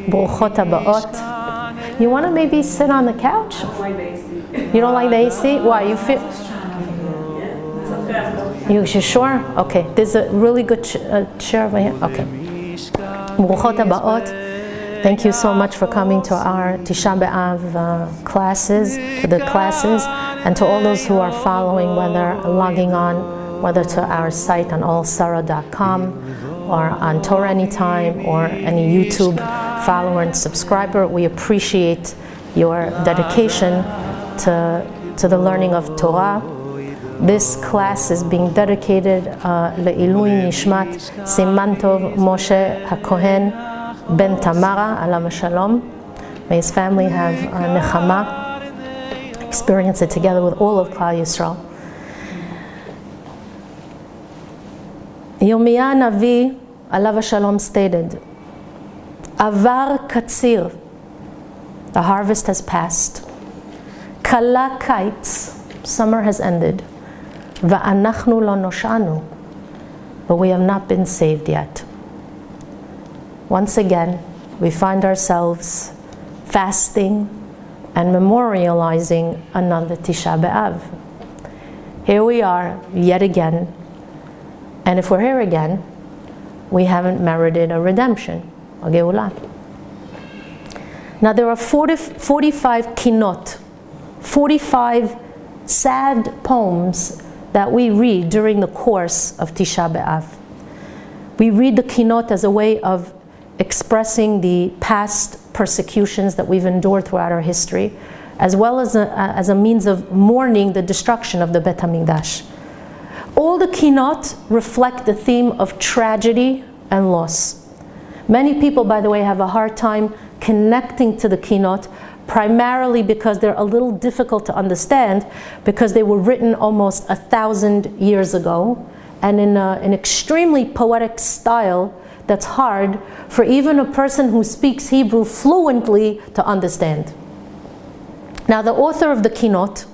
ברוכות הבאות. You want to maybe sit on the couch? I don't like the AC. You don't like the AC? Why? You feel? You sure? Okay. There's a really good chair over here. Okay. ברוכות הבאות. Thank you so much for coming to our Tisha B'Av classes, to the classes, and to all those who are following, whether logging on, whether to our site on allsara.com or on Torah Anytime or any YouTube follower and subscriber. We appreciate your dedication to the learning of Torah. This class is being dedicated Le'ilui Nishmat Siman Tov Moshe Cohen Ben Tamara Alav Shalom. May his family have nechama, experience it together with all of Klal Yisrael. Yirmiyah Navi Alav Shalom stated, Avar Katsir, the harvest has passed. Kala Kaitz, summer has ended. Va'anachnu lo noshanu, but we have not been saved yet. Once again, we find ourselves fasting and memorializing another Tisha B'Av. Here we are yet again, and if we're here again, we haven't merited a redemption, a Geulah. Now there are 45 kinot, 45 sad poems that we read during the course of Tisha B'Av. We read the kinot as a way of expressing the past persecutions that we've endured throughout our history, as well as a means of mourning the destruction of the Bet HaMikdash. All the kinot reflect the theme of tragedy and loss. Many people, by the way, have a hard time connecting to the kinot, primarily because they're a little difficult to understand, because they were written almost 1,000 years ago, and in an extremely poetic style that's hard for even a person who speaks Hebrew fluently to understand. Now, the author of the kinot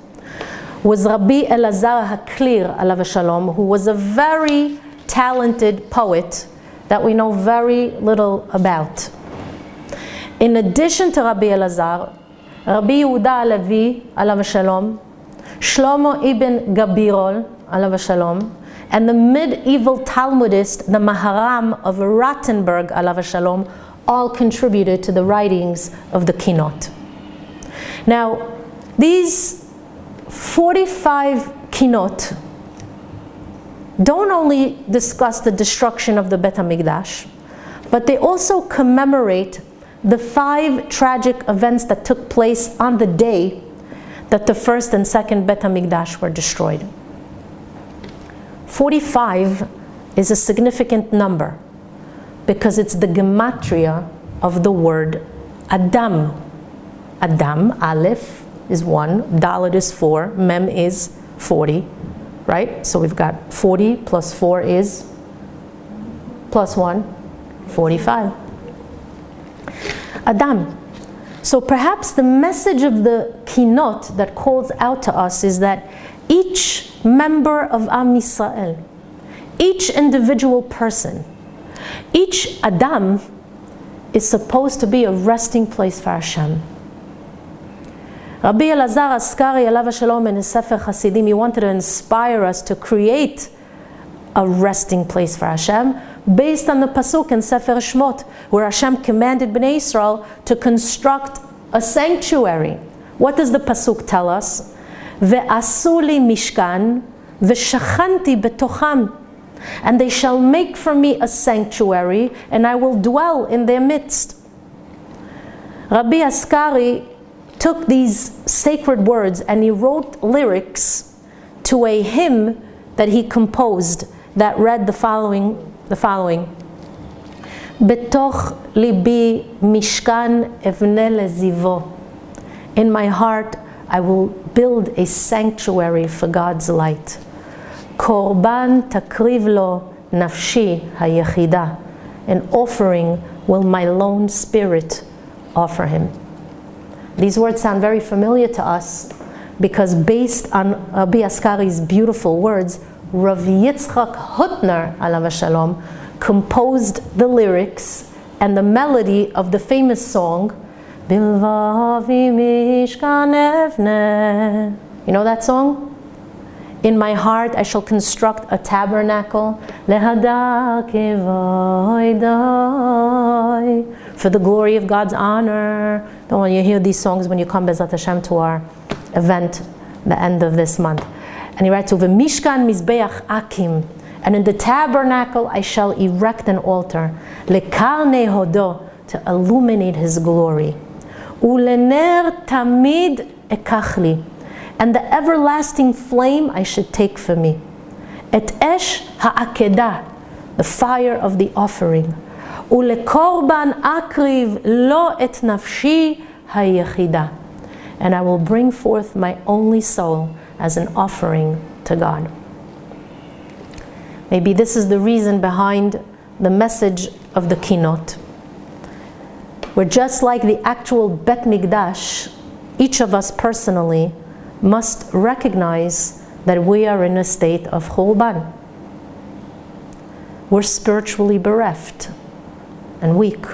was Rabbi Elazar HaKlir, alav shalom, who was a very talented poet that we know very little about. In addition to Rabbi Elazar, Rabbi Yehuda Halevi, alav shalom, Shlomo ibn Gabirol, alav shalom, and the medieval Talmudist, the Maharam of Rottenburg, alav shalom, all contributed to the writings of the kinot. Now, these 45 kinot don't only discuss the destruction of the Bet HaMikdash, but they also commemorate the 5 tragic events that took place on the day that the first and second Bet HaMikdash were destroyed. 45 is a significant number because it's the gematria of the word Adam. Adam, Aleph, is 1, Dalet is 4, Mem is 40, right? So we've got 40 plus 4 is plus 1, 45. Adam. So perhaps the message of the kinot that calls out to us is that each member of Am Yisrael, each individual person, each Adam is supposed to be a resting place for Hashem. Rabbi Elazar Askari, alav shalom, in his Sefer Hasidim, he wanted to inspire us to create a resting place for Hashem based on the pasuk in Sefer Shmot, where Hashem commanded Bnei Israel to construct a sanctuary. What does the pasuk tell us? Ve'asu li mishkan ve'shachanti betocham, and they shall make for me a sanctuary, and I will dwell in their midst. Rabbi Askari took these sacred words and he wrote lyrics to a hymn that he composed that read the following. Betoch libi mishkan evne lezivo. In my heart I will build a sanctuary for God's light. Korban takriv lo nafshi hayechida. An offering will my lone spirit offer him. These words sound very familiar to us because based on Rabbi Askari's beautiful words, Rav Yitzchak Hutner, alav shalom, composed the lyrics and the melody of the famous song, Bilvavi Mishkan Evne. You know that song? In my heart I shall construct a tabernacle, Lehadar Kevoidai, for the glory of God's honor. Don't want you to hear these songs when you come Bezat Hashem to our event, the end of this month. And he writes, Uve Mishkan Mizbeach Akim, and in the tabernacle I shall erect an altar, Lekarne Hodo, to illuminate his glory. Ulener Tamid Ekachli, and the everlasting flame I should take for me. Et Esh Ha'akedah, the fire of the offering. Ulekorban Akriv Lo et Nafshi Hayechida, and I will bring forth my only soul as an offering to God. Maybe this is the reason behind the message of the kinot. We're just like the actual Bet Mikdash, each of us personally must recognize that we are in a state of churban. We're spiritually bereft and weak.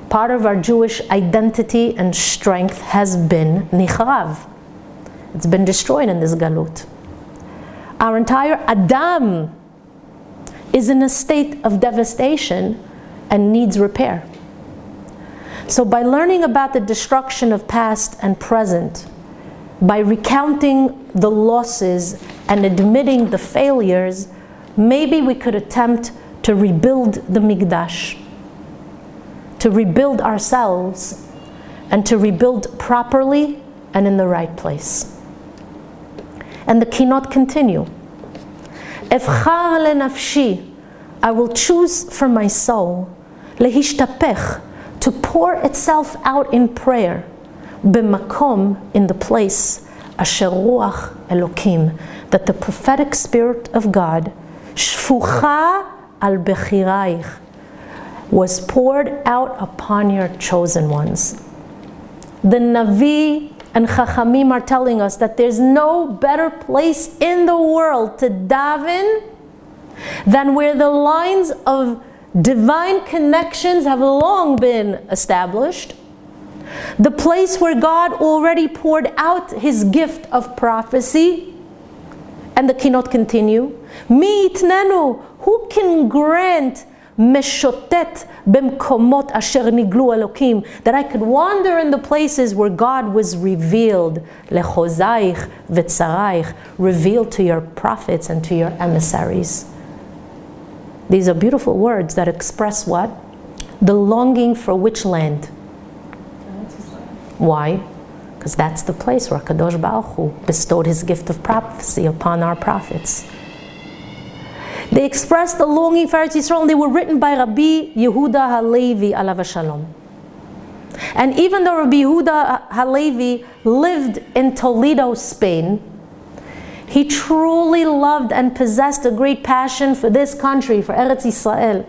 Part of our Jewish identity and strength has been nichrav. It's been destroyed in this galut. Our entire Adam is in a state of devastation and needs repair. So by learning about the destruction of past and present, by recounting the losses and admitting the failures, maybe we could attempt to rebuild the Mikdash, to rebuild ourselves, and to rebuild properly and in the right place. And the kinot continue. Evchar lenafshi, I will choose for my soul, lehishtapech, to pour itself out in prayer, b'makom, in the place, asher ruach Elokim, that the prophetic spirit of God, shfucha al bechiraich, was poured out upon your chosen ones. The Navi and Chachamim are telling us that there's no better place in the world to daven than where the lines of divine connections have long been established. The place where God already poured out his gift of prophecy. And the kinot continue. Mi itnenu, who can grant meshotet b'mkomot asher niglu Elokim, that I could wander in the places where God was revealed, lechozaich v'tzaraich, revealed to your prophets and to your emissaries. These are beautiful words that express what? The longing for which land? Why? Because that's the place where Kadosh Baruch Hu bestowed his gift of prophecy upon our prophets. They expressed the longing for Eretz Yisrael, and they were written by Rabbi Yehuda Halevi, alav shalom. And even though Rabbi Yehuda Halevi lived in Toledo, Spain, he truly loved and possessed a great passion for this country, for Eretz Yisrael.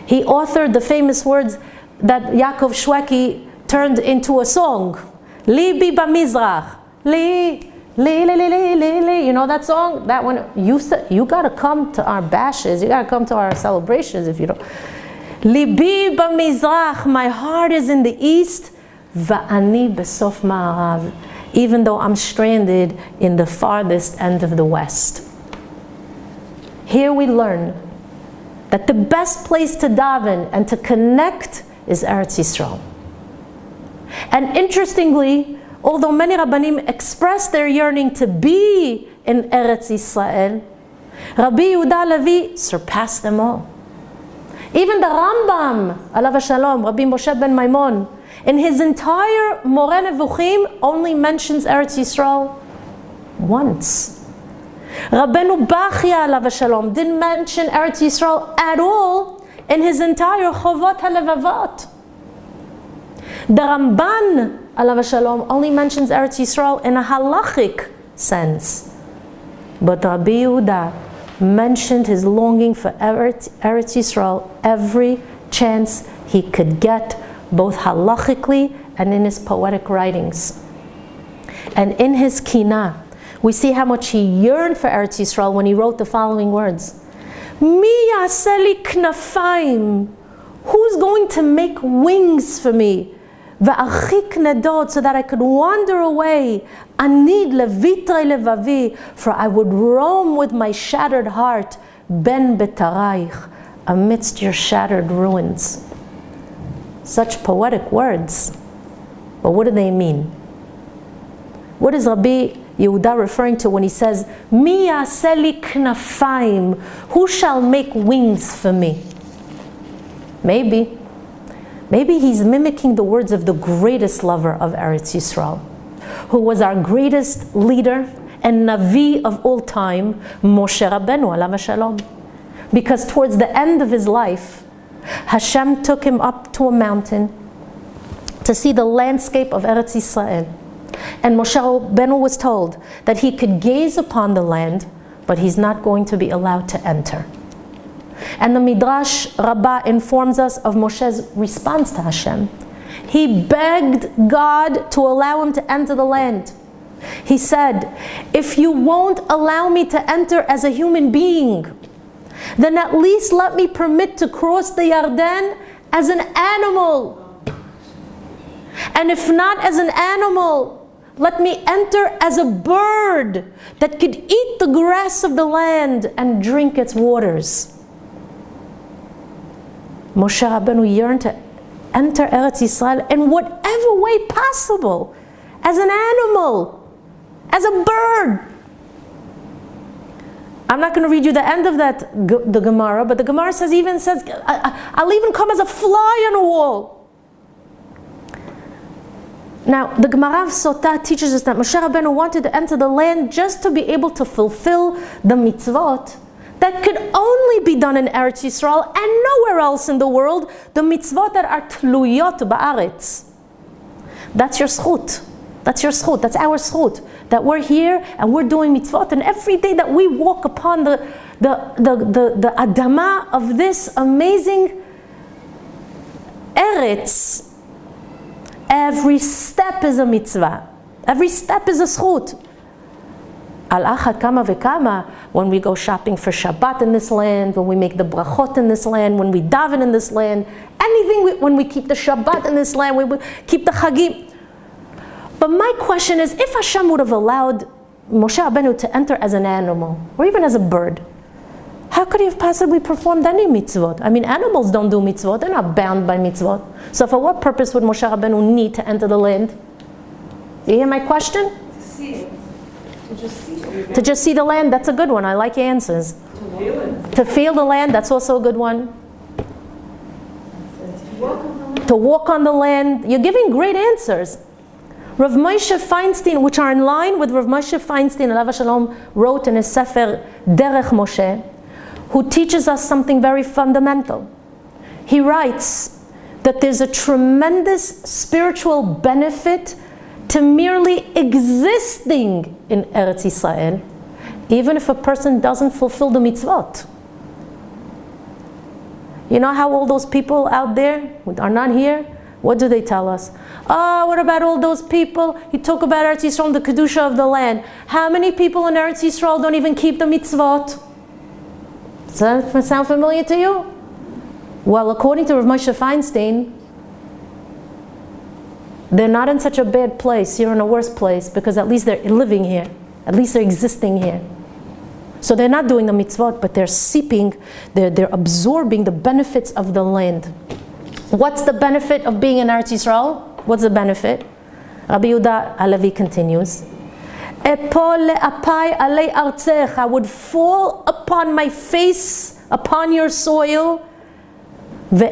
He authored the famous words that Yaakov Shweki turned into a song. Libi b'mizrach, li. You know that song? That one, you gotta come to our bashes, you gotta come to our celebrations if you don't. Libi b'mizrach, my heart is in the east, va'ani besof ma'arav, even though I'm stranded in the farthest end of the west. Here we learn that the best place to daven and to connect is Eretz Yisrael. And interestingly, although many Rabbanim express their yearning to be in Eretz Yisrael, Rabbi Yehuda Halevi surpassed them all. Even the Rambam, alav shalom, Rabbi Moshe ben Maimon, in his entire Moreh Nevuchim only mentions Eretz Yisrael once. Rabbeinu Bachya, alav shalom, didn't mention Eretz Yisrael at all in his entire Chovot HaLevavot. The Ramban, alav shalom, only mentions Eretz Yisrael in a halachic sense. But Rabbi Yehuda mentioned his longing for Eretz Yisrael every chance he could get, both halachically and in his poetic writings. And in his kinot, we see how much he yearned for Eretz Yisrael when he wrote the following words. Mi yaseh li knafayim. Who's going to make wings for me? Ve'archik nedot, so that I could wander away. Anid levitre levavi, for I would roam with my shattered heart. Ben betaraich, amidst your shattered ruins. Such poetic words. But what do they mean? What is Rabbi Yehuda referring to when he says, Mi yaseh li knafayim, who shall make wings for me? Maybe he's mimicking the words of the greatest lover of Eretz Yisrael, who was our greatest leader and Navi of all time, Moshe Rabbeinu, alav shalom. Because towards the end of his life, Hashem took him up to a mountain to see the landscape of Eretz Yisrael. And Moshe Rabbeinu was told that he could gaze upon the land, but he's not going to be allowed to enter. And the Midrash Rabbah informs us of Moshe's response to Hashem. He begged God to allow him to enter the land. He said, if you won't allow me to enter as a human being, then at least let me permit to cross the Yarden as an animal. And if not as an animal, let me enter as a bird that could eat the grass of the land and drink its waters. Moshe Rabbeinu yearned to enter Eretz Yisrael in whatever way possible, as an animal, as a bird. I'm not going to read you the end of the Gemara, but the Gemara says, I'll even come as a fly on a wall. Now, the Gemara of Sotah teaches us that Moshe Rabbeinu wanted to enter the land just to be able to fulfill the mitzvot that could only be done in Eretz Yisrael and nowhere else in the world, the mitzvot that are tluyot ba'aretz. That's your zchut. That's your zchut. That's our zchut. That we're here and we're doing mitzvot, and every day that we walk upon the adama of this amazing Eretz, every step is a mitzvah. Every step is a zchut. Al achat kama vekama, when we go shopping for Shabbat in this land, when we make the brachot in this land, when we daven in this land, when we keep the Shabbat in this land, we keep the Chagim. But my question is, if Hashem would have allowed Moshe Rabbeinu to enter as an animal, or even as a bird, how could he have possibly performed any mitzvot? I mean, animals don't do mitzvot, they're not bound by mitzvot. So for what purpose would Moshe Rabbeinu need to enter the land? Do you hear my question? To see it. To just see it. To just see the land, that's a good one. I like your answers. To feel it. To feel the land, that's also a good one. To walk on the land. You're giving great answers. Rav Moshe Feinstein, which are in line with Rav Moshe Feinstein, alav shalom, wrote in his Sefer Derech Moshe, who teaches us something very fundamental. He writes that there's a tremendous spiritual benefit to merely existing in Eretz Yisrael, even if a person doesn't fulfill the mitzvot. You know how all those people out there who are not here, what do they tell us? Oh, what about all those people? You talk about Eretz Yisrael, the Kedusha of the land. How many people in Eretz Yisrael don't even keep the mitzvot? Does that sound familiar to you? Well, according to Rav Moshe Feinstein, they're not in such a bad place. You're in a worse place, because at least they're living here. At least they're existing here. So they're not doing the mitzvot, but they're seeping, they're absorbing the benefits of the land. What's the benefit of being in Eretz Yisrael? What's the benefit? Rabbi Yehuda Halevi continues. I would fall upon my face, upon your soil, and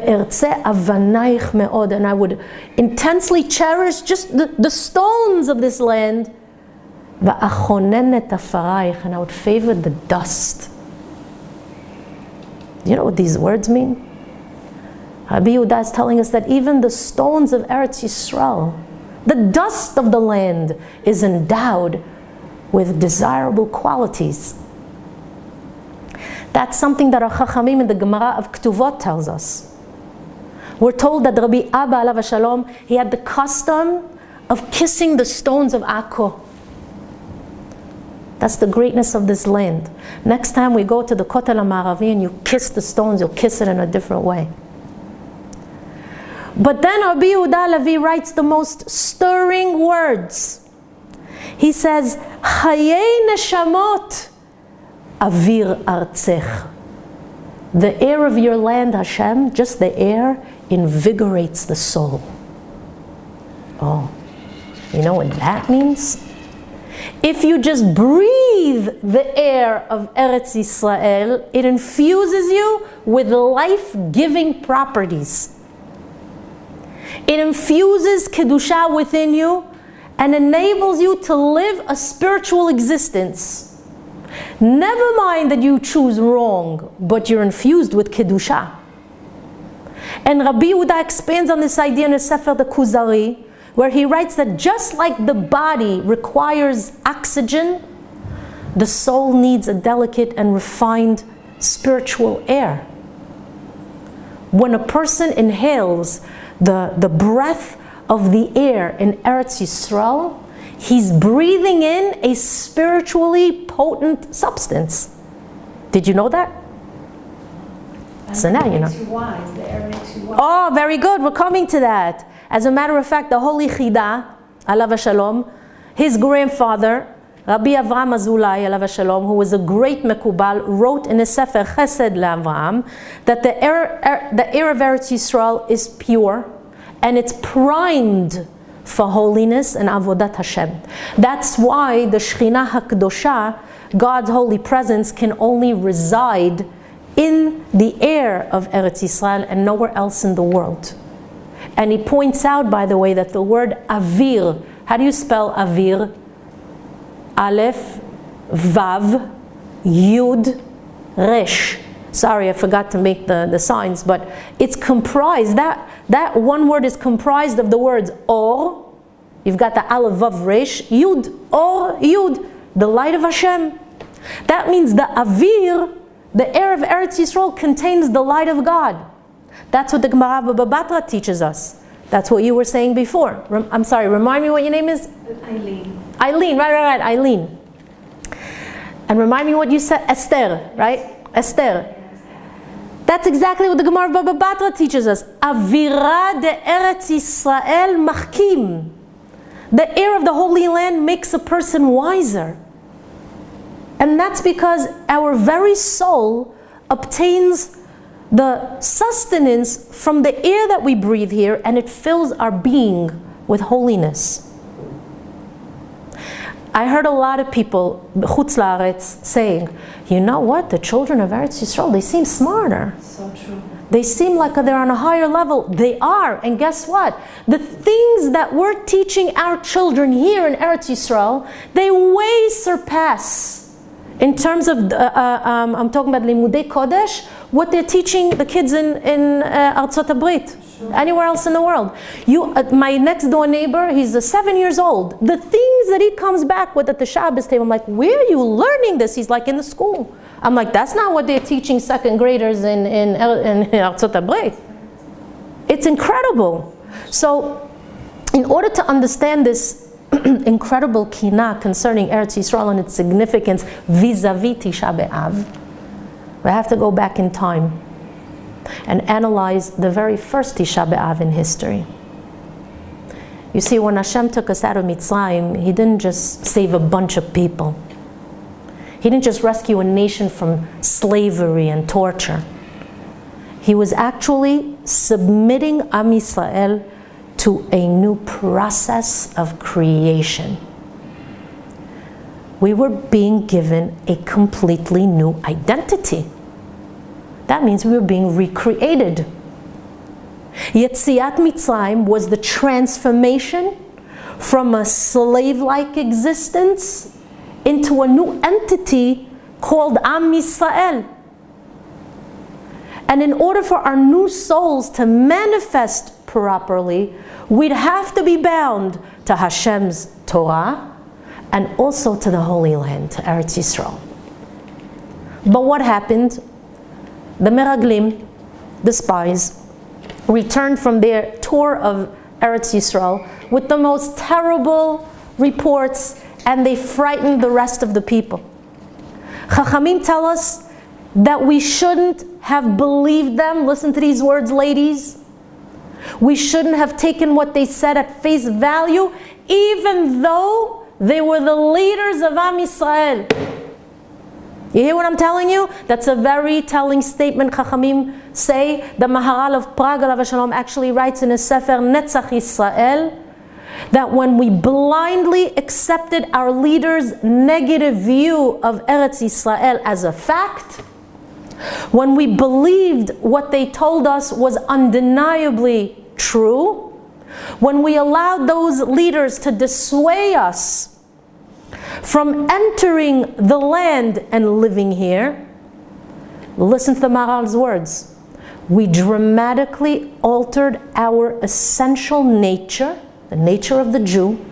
I would intensely cherish just the stones of this land, and I would favor the dust. Do you know what these words mean? Rabbi Yehuda is telling us that even the stones of Eretz Yisrael, the dust of the land, is endowed with desirable qualities. That's something that our Chachamim in the Gemara of Ktuvot tells us. We're told that Rabbi Abba alav shalom, he had the custom of kissing the stones of Akko. That's the greatness of this land. Next time we go to the Kotel HaMaravi and you kiss the stones, you'll kiss it in a different way. But then Rabbi Yehuda Halevi writes the most stirring words. He says, Chayei neshamot, avir artzech. The air of your land, Hashem, just the air, invigorates the soul. Oh, you know what that means? If you just breathe the air of Eretz Yisrael, it infuses you with life-giving properties. It infuses Kedusha within you and enables you to live a spiritual existence. Never mind that you choose wrong, but you're infused with Kedusha. And Rabbi Yehuda expands on this idea in a Sefer the Kuzari, where he writes that just like the body requires oxygen, the soul needs a delicate and refined spiritual air. When a person inhales the breath of the air in Eretz Yisrael, he's breathing in a spiritually potent substance. Did you know that? So now you know. The air makes you wise. Oh, very good. We're coming to that. As a matter of fact, the Holy Chida, alav shalom, his grandfather, Rabbi Avraham Azulai, alav shalom, who was a great Mekubal, wrote in his Sefer Chesed LaAvraham that the air of Eretz Yisrael is pure and it's primed for holiness and avodat Hashem. That's why the Shekhinah HaKdosha, God's holy presence, can only reside in the air of Eretz Yisrael and nowhere else in the world. And he points out, by the way, that the word avir, how do you spell avir? Aleph, Vav, Yud, Resh. Sorry, I forgot to make the signs, but it's comprised, that one word is comprised of the words Or, you've got the Aleph, Vav, Resh, Yud, Or, Yud, the light of Hashem. That means the avir, the air of Eretz Yisrael, contains the light of God. That's what the Gemara Baba Batra teaches us. That's what you were saying before. I'm sorry, remind me what your name is? Eileen. Eileen, right, Eileen. And remind me what you said, Esther, right? Esther. That's exactly what the Gemara Baba Batra teaches us. Avira de Eretz Yisrael machkim. The air of the Holy Land makes a person wiser. And that's because our very soul obtains the sustenance from the air that we breathe here, and it fills our being with holiness. I heard a lot of people, Chutz La'aretz, saying, you know what, the children of Eretz Yisrael, they seem smarter. So true. They seem like they're on a higher level. They are, and guess what? The things that we're teaching our children here in Eretz Yisrael, they way surpass, in terms of, I'm talking about Limudei Kodesh, what they're teaching the kids in Artzot HaBrit, sure. Anywhere else in the world. My next door neighbor, he's 7 years old. The things that he comes back with at the Shabbos table, I'm like, where are you learning this? He's like, in the school. I'm like, that's not what they're teaching second graders in Artzot HaBrit. It's incredible. So, in order to understand this incredible kinot concerning Eretz Yisrael and its significance vis-a-vis Tisha B'Av, we have to go back in time and analyze the very first Tisha B'Av in history. You see, when Hashem took us out of Mitzrayim, He didn't just save a bunch of people. He didn't just rescue a nation from slavery and torture. He was actually submitting Am Yisrael to a new process of creation. We were being given a completely new identity. That means we were being recreated. Yetziat Mitzrayim was the transformation from a slave-like existence into a new entity called Am Yisrael. And in order for our new souls to manifest properly, we'd have to be bound to Hashem's Torah and also to the Holy Land, to Eretz Yisrael. But what happened? The Meraglim, the spies, returned from their tour of Eretz Yisrael with the most terrible reports, and they frightened the rest of the people. Chachamim tell us that we shouldn't have believed them. Listen to these words, ladies. We shouldn't have taken what they said at face value, even though they were the leaders of Am Yisrael. You hear what I'm telling you? That's a very telling statement Chachamim say. The Maharal of Prague, alav shalom, actually writes in his Sefer Netzach Yisrael that when we blindly accepted our leaders' negative view of Eretz Yisrael as a fact, when we believed what they told us was undeniably true, when we allowed those leaders to dissuade us from entering the land and living here, listen to the Maharal's words, we dramatically altered our essential nature, the nature of the Jew,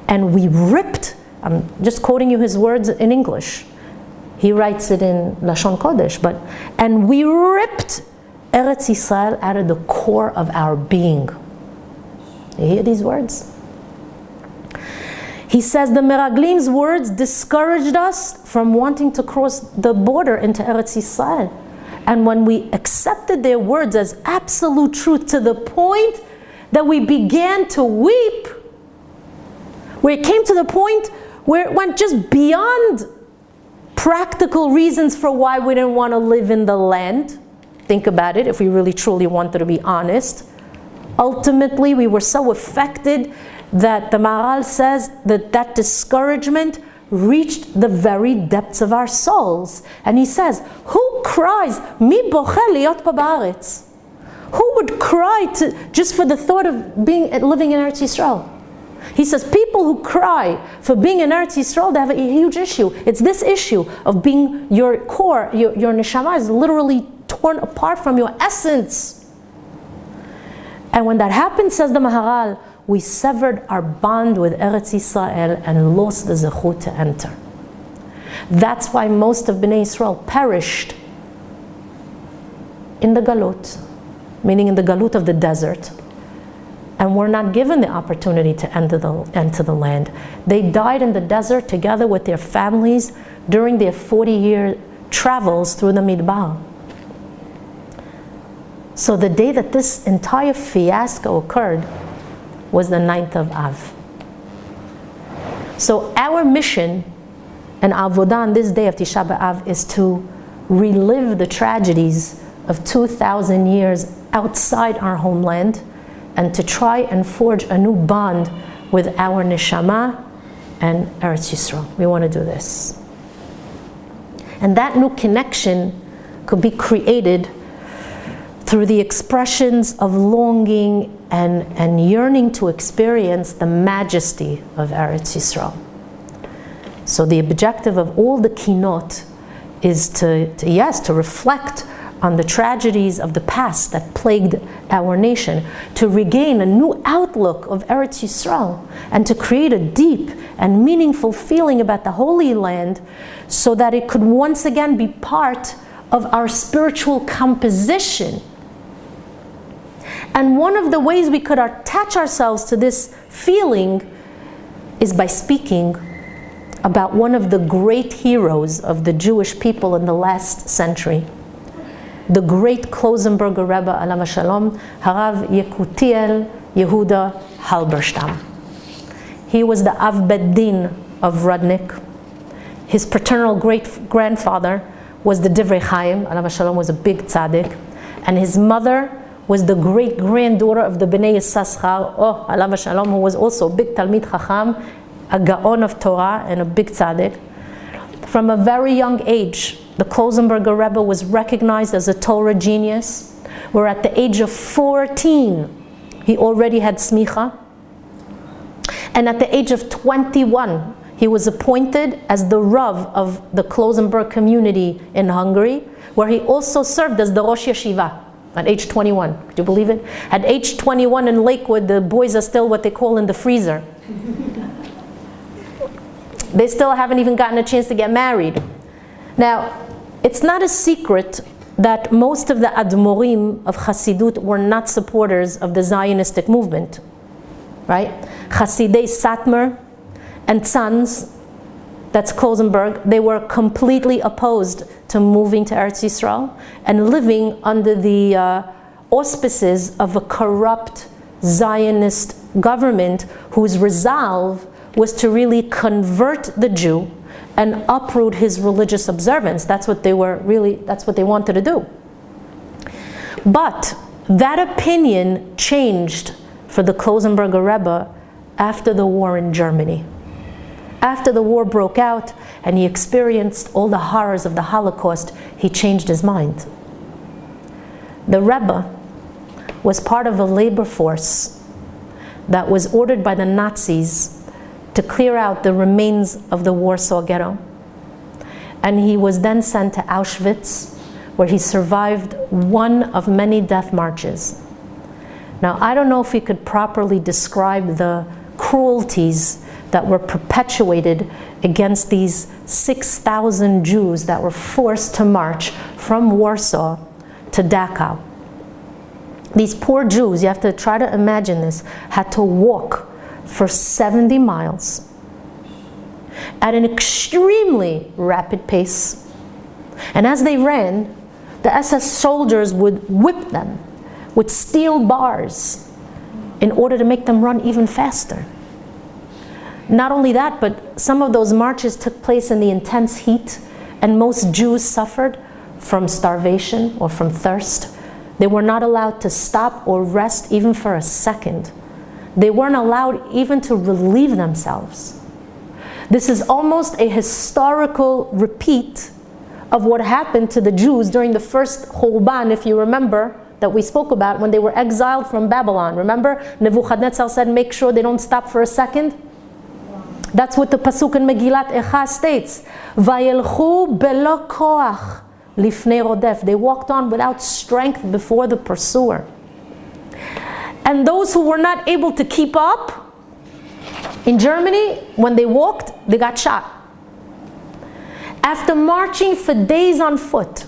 and we ripped, I'm just quoting you his words in English, he writes it in Lashon Kodesh, and we ripped Eretz Yisrael out of the core of our being. You hear these words? He says the Meraglim's words discouraged us from wanting to cross the border into Eretz Yisrael. And when we accepted their words as absolute truth to the point that we began to weep, where it came to the point where it went just beyond practical reasons for why we didn't want to live in the land. Think about it, if we really truly wanted to be honest. Ultimately, we were so affected that the Maharal says that discouragement reached the very depths of our souls. And he says, who cries, Mi bochel liot ba'aretz? Who would cry just for the thought of living in Eretz Yisrael? He says, people who cry for being in Eretz Yisrael, they have a huge issue. It's this issue of being your core, your neshama is literally torn apart from your essence. And when that happened, says the Maharal, we severed our bond with Eretz Yisrael and lost the zechut to enter. That's why most of Bnei Yisrael perished in the galut, meaning in the galut of the desert, and were not given the opportunity to enter the land. They died in the desert together with their families during their 40-year travels through the Midbar. So the day that this entire fiasco occurred was the 9th of Av. So our mission and avodah on this day of Tisha B'Av is to relive the tragedies of 2,000 years outside our homeland and to try and forge a new bond with our neshama and Eretz Yisrael. We want to do this. And that new connection could be created through the expressions of longing and yearning to experience the majesty of Eretz Yisrael. So the objective of all the kinot is to reflect on the tragedies of the past that plagued our nation, to regain a new outlook of Eretz Yisrael, and to create a deep and meaningful feeling about the Holy Land so that it could once again be part of our spiritual composition. And one of the ways we could attach ourselves to this feeling is by speaking about one of the great heroes of the Jewish people in the last century, the great Klausenberger Rebbe, alav shalom, Harav Yekutiel Yehuda Halberstam. He was the Av Bet Din of Rudnik. His paternal great-grandfather was the Divrei Chaim, alav shalom, was a big tzaddik, and his mother was the great-granddaughter of the Bnei Yissaschar, alav shalom, who was also a big Talmid Chacham, a Gaon of Torah, and a big tzaddik. From a very young age, the Klausenberger Rebbe was recognized as a Torah genius, where at the age of 14, he already had smicha. And at the age of 21, he was appointed as the Rav of the Klausenberg community in Hungary, where he also served as the Rosh Yeshiva at age 21. Could you believe it? At age 21 in Lakewood, the boys are still what they call in the freezer. They still haven't even gotten a chance to get married. Now, it's not a secret that most of the Admorim of Hasidut were not supporters of the Zionistic movement, right? Hasidei Satmar and Tzanz, that's Klausenberg, they were completely opposed to moving to Eretz Yisrael and living under the auspices of a corrupt Zionist government whose resolve was to really convert the Jew and uproot his religious observance. That's what they wanted to do. But that opinion changed for the Klausenberger Rebbe after the war in Germany. After the war broke out and he experienced all the horrors of the Holocaust, he changed his mind. The Rebbe was part of a labor force that was ordered by the Nazis to clear out the remains of the Warsaw Ghetto. And he was then sent to Auschwitz, where he survived one of many death marches. Now, I don't know if we could properly describe the cruelties that were perpetuated against these 6,000 Jews that were forced to march from Warsaw to Dachau. These poor Jews, you have to try to imagine this, had to walk for 70 miles at an extremely rapid pace. And as they ran, the SS soldiers would whip them with steel bars in order to make them run even faster. Not only that, but some of those marches took place in the intense heat, and most Jews suffered from starvation or from thirst. They were not allowed to stop or rest even for a second. They weren't allowed even to relieve themselves. This is almost a historical repeat of what happened to the Jews during the first Churban, if you remember, that we spoke about when they were exiled from Babylon. Remember, Nebuchadnezzar said, make sure they don't stop for a second. That's what the Pasuk in Megillat Echa states. Vayelchu belo koach lifnei rodef. They walked on without strength before the pursuer. And those who were not able to keep up, in Germany, when they walked, they got shot. After marching for days on foot,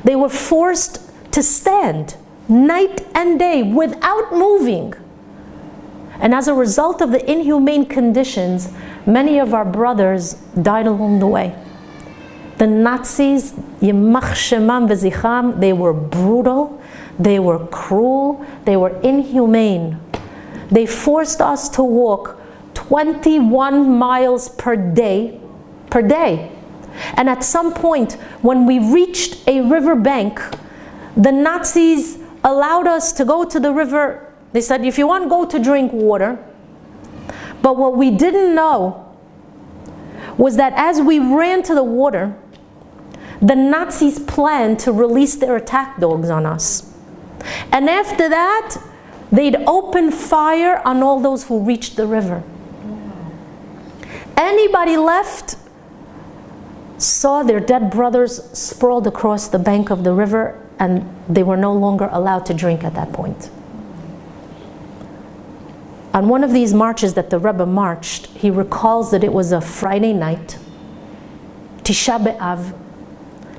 they were forced to stand night and day without moving. And as a result of the inhumane conditions, many of our brothers died along the way. The Nazis, Yimach Shemam V'zicham, they were brutal, they were cruel, they were inhumane. They forced us to walk 21 miles per day. And at some point, when we reached a river bank, the Nazis allowed us to go to the river. They said, if you want, go to drink water. But what we didn't know was that as we ran to the water, the Nazis planned to release their attack dogs on us. And after that, they'd open fire on all those who reached the river. Anybody left saw their dead brothers sprawled across the bank of the river, and they were no longer allowed to drink at that point. On one of these marches that the Rebbe marched, he recalls that it was a Friday night, Tisha B'Av,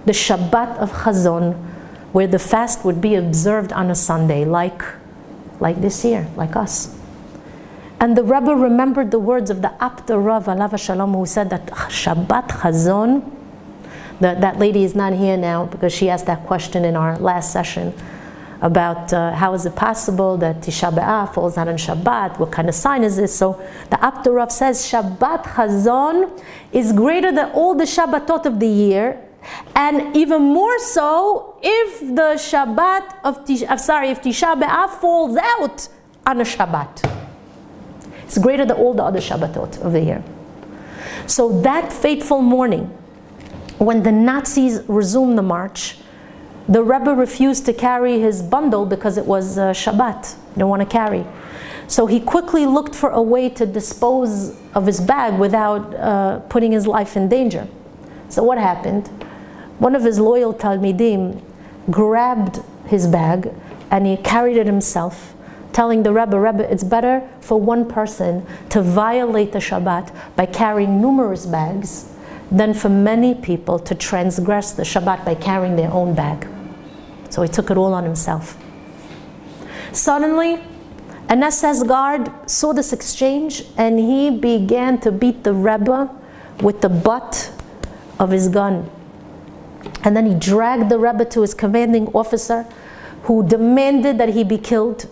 the Shabbat of Chazon, where the fast would be observed on a Sunday, like this year, like us. And the Rebbe remembered the words of the Abda Rav Alav Shalom, who said that Shabbat Chazon, that lady is not here now because she asked that question in our last session about how is it possible that Tisha B'Av falls out on Shabbat, what kind of sign is this? So the Abda Rav says Shabbat Chazon is greater than all the Shabbatot of the year, and even more so if the Shabbat of if Tisha B'Av falls out on a Shabbat. It's greater than all the other Shabbatot of the year. So that fateful morning, when the Nazis resumed the march, the Rebbe refused to carry his bundle because it was Shabbat. He didn't want to carry. So he quickly looked for a way to dispose of his bag without putting his life in danger. So what happened? One of his loyal Talmidim grabbed his bag and he carried it himself, telling the Rebbe, it's better for one person to violate the Shabbat by carrying numerous bags than for many people to transgress the Shabbat by carrying their own bag. So he took it all on himself. Suddenly, an SS guard saw this exchange and he began to beat the Rebbe with the butt of his gun. And then he dragged the Rebbe to his commanding officer, who demanded that he be killed.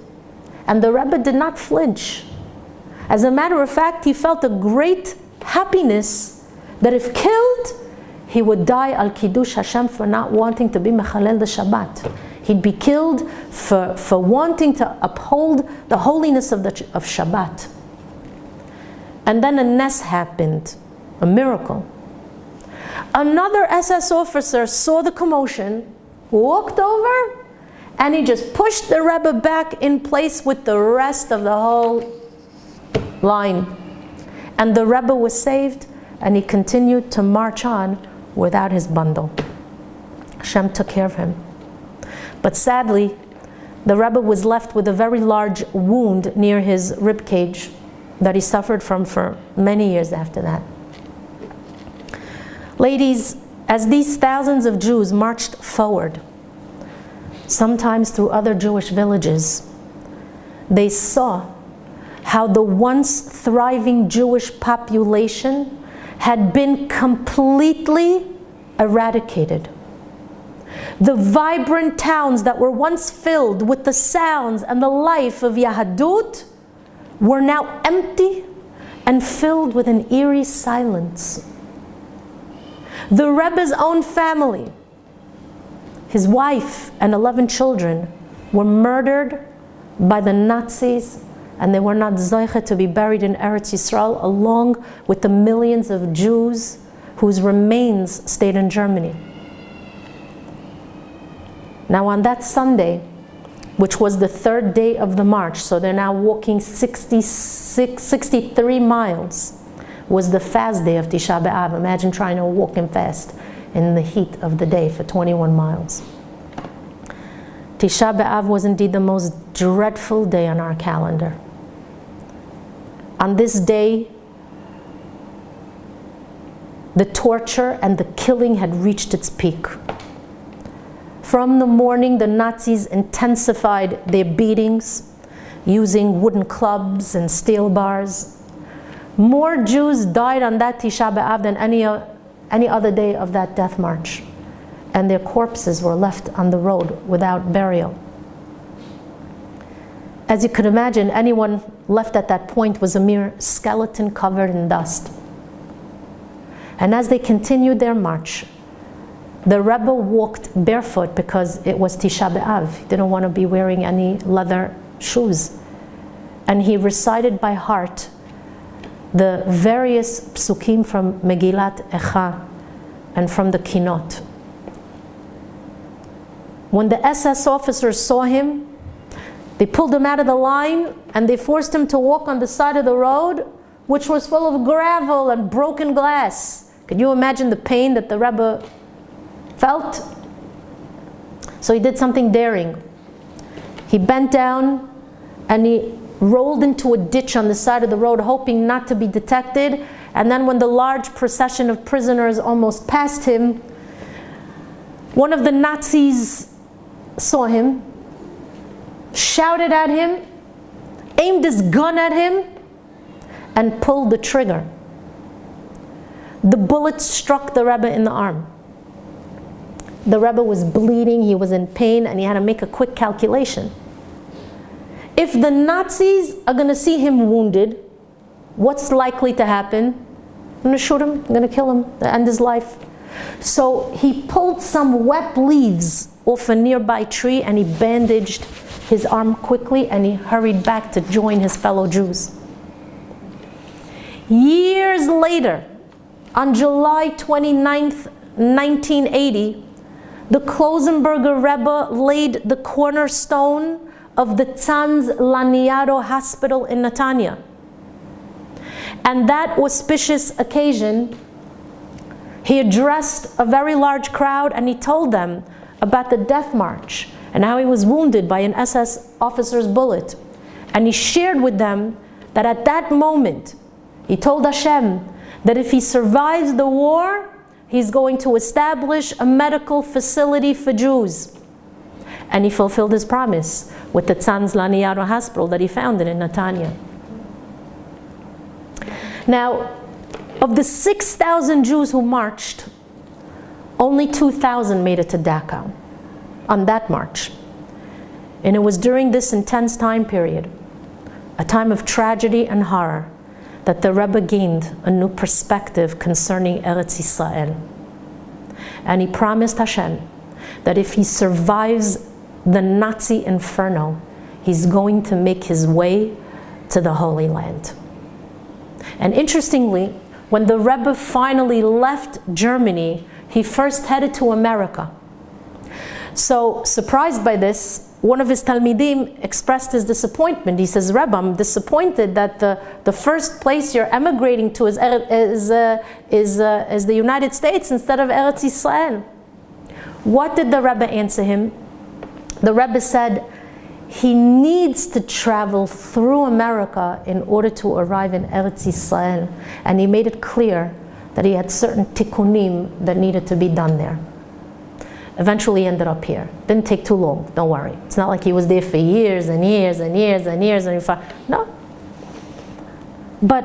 And the Rebbe did not flinch. As a matter of fact, he felt a great happiness that if killed, he would die al Kiddush Hashem for not wanting to be Mechalel the Shabbat. He'd be killed for wanting to uphold the holiness of Shabbat. And then a nes happened, a miracle. Another SS officer saw the commotion, walked over, and he just pushed the Rebbe back in place with the rest of the whole line. And the Rebbe was saved, and he continued to march on without his bundle. Hashem took care of him. But sadly, the Rebbe was left with a very large wound near his rib cage that he suffered from for many years after that. Ladies, as these thousands of Jews marched forward, sometimes through other Jewish villages, they saw how the once thriving Jewish population had been completely eradicated. The vibrant towns that were once filled with the sounds and the life of Yahadut were now empty and filled with an eerie silence. The Rebbe's own family, his wife and 11 children, were murdered by the Nazis, and they were not zoche to be buried in Eretz Yisrael along with the millions of Jews whose remains stayed in Germany. Now on that Sunday, which was the third day of the march, so they're now walking 63 miles, was the fast day of Tisha B'Av. Imagine trying to walk in fast in the heat of the day for 21 miles. Tisha B'Av was indeed the most dreadful day on our calendar. On this day, the torture and the killing had reached its peak. From the morning, the Nazis intensified their beatings using wooden clubs and steel bars. More Jews died on that Tisha B'Av than any other day of that death march. And their corpses were left on the road without burial. As you could imagine, anyone left at that point was a mere skeleton covered in dust. And as they continued their march, the Rebbe walked barefoot because it was Tisha B'Av. He didn't want to be wearing any leather shoes. And he recited by heart the various psukim from Megillat Echa and from the kinot. When the SS officers saw him, they pulled him out of the line and they forced him to walk on the side of the road, which was full of gravel and broken glass. Could you imagine the pain that the Rebbe felt? So he did something daring. He bent down and he rolled into a ditch on the side of the road, hoping not to be detected. And then when the large procession of prisoners almost passed him, one of the Nazis saw him, shouted at him, aimed his gun at him, and pulled the trigger. The bullet struck the Rebbe in the arm. The Rebbe was bleeding, he was in pain, and he had to make a quick calculation. If the Nazis are going to see him wounded, what's likely to happen? I'm going to shoot him, I'm going to kill him, end his life. So he pulled some wet leaves off a nearby tree and he bandaged his arm quickly and he hurried back to join his fellow Jews. Years later, on July 29th, 1980, the Klausenberger Rebbe laid the cornerstone of the Tzanz Laniado Hospital in Netanya. And that auspicious occasion, he addressed a very large crowd and he told them about the death march and how he was wounded by an SS officer's bullet. And he shared with them that at that moment, he told Hashem that if he survives the war, he's going to establish a medical facility for Jews. And he fulfilled his promise with the Tzanz Laniado hospital that he founded in Netanya. Now, of the 6,000 Jews who marched, only 2,000 made it to Dachau on that march. And it was during this intense time period, a time of tragedy and horror, that the Rebbe gained a new perspective concerning Eretz Yisrael. And he promised Hashem that if he survives the Nazi inferno, he's going to make his way to the Holy Land. And interestingly, when the Rebbe finally left Germany, he first headed to America. So, surprised by this, one of his Talmidim expressed his disappointment. He says, Rebbe, I'm disappointed that the first place you're emigrating to is the United States instead of Eretz Yisrael. What did the Rebbe answer him? The Rebbe said, he needs to travel through America in order to arrive in Eretz Yisrael. And he made it clear that he had certain tikkunim that needed to be done there. Eventually he ended up here. Didn't take too long, don't worry. It's not like he was there for years and years and years and years and no. But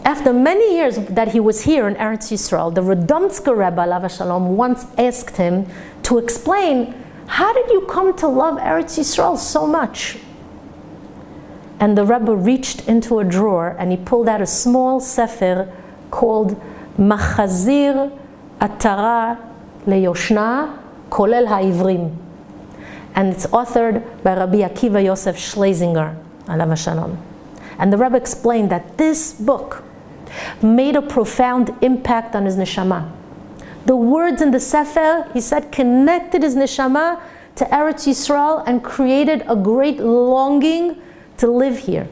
after many years that he was here in Eretz Yisrael, the Rabanit Rebbe, alav shalom, once asked him to explain, how did you come to love Eretz Yisrael so much? And the Rebbe reached into a drawer and he pulled out a small sefer called Machazir Atara Leyoshna Kolel Ha'ivrim. And it's authored by Rabbi Akiva Yosef Schlesinger, alav shalom. And the Rebbe explained that this book made a profound impact on his neshama. The words in the Sefer, he said, connected his neshama to Eretz Yisrael and created a great longing to live here.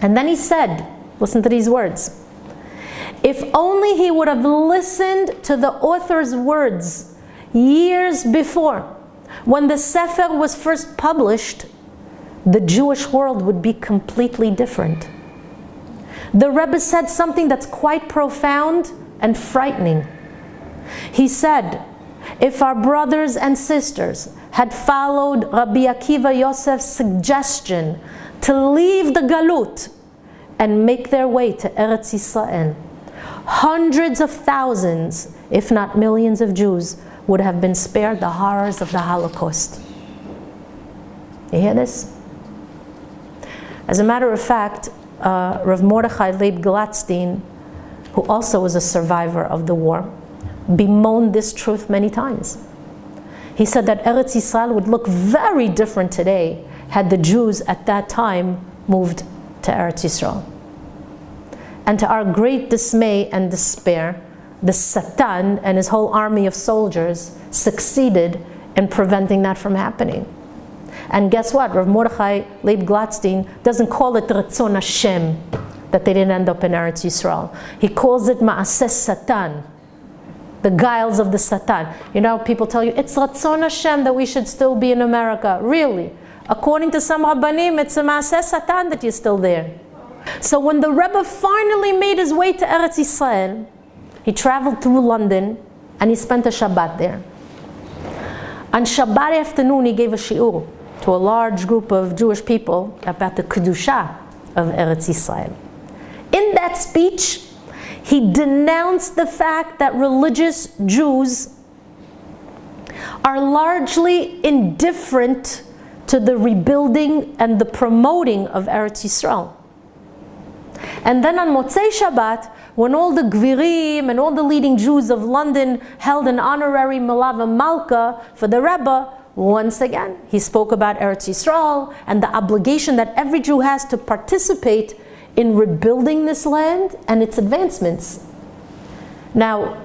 And then he said, listen to these words, if only he would have listened to the author's words years before, when the Sefer was first published, the Jewish world would be completely different. The Rebbe said something that's quite profound and frightening. He said, if our brothers and sisters had followed Rabbi Akiva Yosef's suggestion to leave the Galut and make their way to Eretz Yisrael, hundreds of thousands, if not millions of Jews would have been spared the horrors of the Holocaust. You hear this? As a matter of fact, Rav Mordechai Leib Gladstein, who also was a survivor of the war, bemoaned this truth many times. He said that Eretz Yisrael would look very different today had the Jews at that time moved to Eretz Yisrael. And to our great dismay and despair, the Satan and his whole army of soldiers succeeded in preventing that from happening. And guess what? Rav Mordechai Leib Gladstein doesn't call it Ratzon Hashem that they didn't end up in Eretz Yisrael. He calls it Ma'aseh Satan, the guiles of the Satan. You know, people tell you, it's Ratzon Hashem that we should still be in America. Really? According to some Rabbanim, it's a Ma'aseh Satan that you're still there. So when the Rebbe finally made his way to Eretz Yisrael, he traveled through London and he spent a Shabbat there. On Shabbat afternoon, he gave a shiur to a large group of Jewish people about the Kedusha of Eretz Yisrael. In that speech, he denounced the fact that religious Jews are largely indifferent to the rebuilding and the promoting of Eretz Yisrael. And then on Motzei Shabbat, when all the Gvirim and all the leading Jews of London held an honorary Malava Malka for the Rebbe, once again, he spoke about Eretz Yisrael and the obligation that every Jew has to participate in rebuilding this land and its advancements. Now,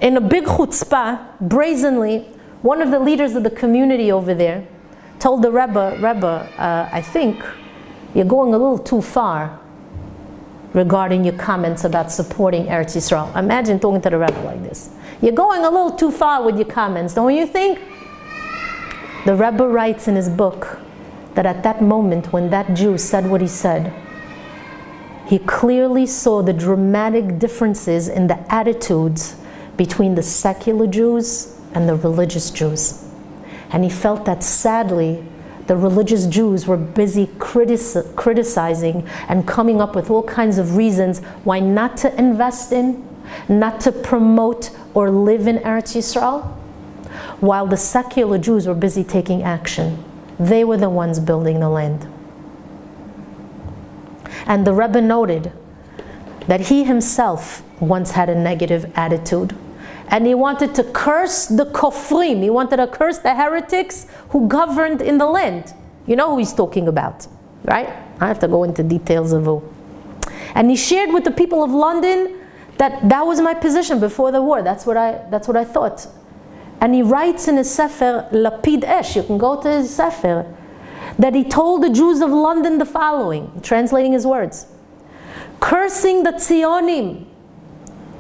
in a big chutzpah, brazenly, one of the leaders of the community over there told the Rebbe, I think you're going a little too far regarding your comments about supporting Eretz Yisrael. Imagine talking to the Rebbe like this. You're going a little too far with your comments, don't you think? The Rebbe writes in his book that at that moment when that Jew said what he said, he clearly saw the dramatic differences in the attitudes between the secular Jews and the religious Jews. And he felt that sadly, the religious Jews were busy criticizing and coming up with all kinds of reasons why not to invest in, not to promote or live in Eretz Yisrael, while the secular Jews were busy taking action. They were the ones building the land. And the Rebbe noted that he himself once had a negative attitude, and he wanted to curse the kofrim. He wanted to curse the heretics who governed in the land. You know who he's talking about, right? I have to go into details of who. And he shared with the people of London that was my position before the war. That's what I thought. And he writes in his sefer, Lapid Esh, you can go to his sefer, that he told the Jews of London the following, translating his words: cursing the Tzionim